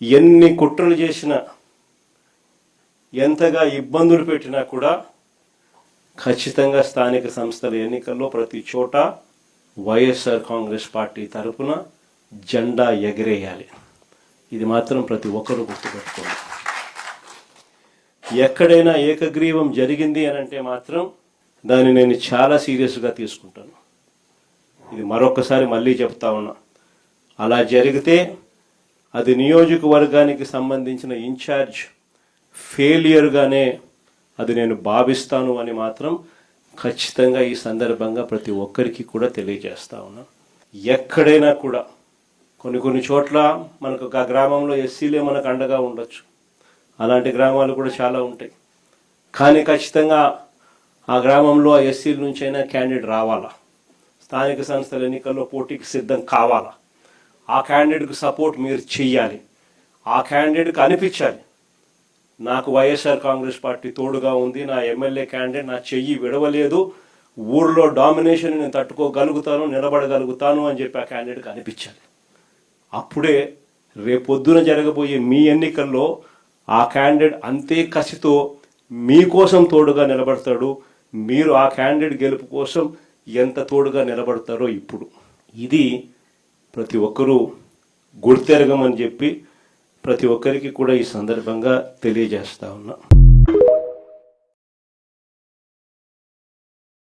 ఎన్ని కుట్రలు చేసినా, ఎంతగా ఇబ్బందులు పెట్టినా కూడా ఖచ్చితంగా స్థానిక సంస్థల ఎన్నికల్లో ప్రతి చోట వైఎస్ఆర్ కాంగ్రెస్ పార్టీ తరఫున జెండా ఎగరేయాలి. ఇది మాత్రం ప్రతి ఒక్కరూ గుర్తుపెట్టుకోండి. ఎక్కడైనా ఏకగ్రీవం జరిగింది అని అంటే మాత్రం దాన్ని నేను చాలా సీరియస్గా తీసుకుంటాను. ఇది మరొకసారి మళ్ళీ చెప్తా ఉన్నా. అలా జరిగితే అది నియోజకవర్గానికి సంబంధించిన ఇన్ఛార్జ్ ఫెయిలియర్గానే అది నేను భావిస్తాను అని మాత్రం ఖచ్చితంగా ఈ సందర్భంగా ప్రతి ఒక్కరికి కూడా తెలియజేస్తా ఉన్నా. ఎక్కడైనా కూడా కొన్ని చోట్ల మనకు ఒక గ్రామంలో ఎస్సీలే మనకు అండగా ఉండొచ్చు, అలాంటి గ్రామాలు కూడా చాలా ఉంటాయి. కానీ ఖచ్చితంగా ఆ గ్రామంలో ఆ ఎస్సీల నుంచి అయినా క్యాండిడేట్ రావాలా, స్థానిక సంస్థల ఎన్నికల్లో పోటీకి సిద్ధం కావాలా, ఆ క్యాండిడేట్కి సపోర్ట్ మీరు చెయ్యాలి, ఆ క్యాండిడేట్కి అనిపించాలి నాకు వైఎస్ఆర్ కాంగ్రెస్ పార్టీ తోడుగా ఉంది, నా ఎమ్మెల్యే క్యాండిడేట్ నా చెయ్యి విడవలేదు, ఊర్లో డామినేషన్ నేను తట్టుకోగలుగుతాను, నిలబడగలుగుతాను అని చెప్పి ఆ క్యాండిడేట్కి అనిపించాలి. అప్పుడే రేపొద్దున జరగబోయే మీ ఎన్నికల్లో ఆ క్యాండిడేట్ అంతే కసితో మీకోసం తోడుగా నిలబడతాడు. మీరు ఆ క్యాండిడేట్ గెలుపు కోసం ఎంత తోడుగా నిలబడతారో ఇప్పుడు ఇది ప్రతి ఒక్కరూ గుర్తెరగమని చెప్పి ప్రతి ఒక్కరికి కూడా ఈ సందర్భంగా తెలియజేస్తా ఉన్నా.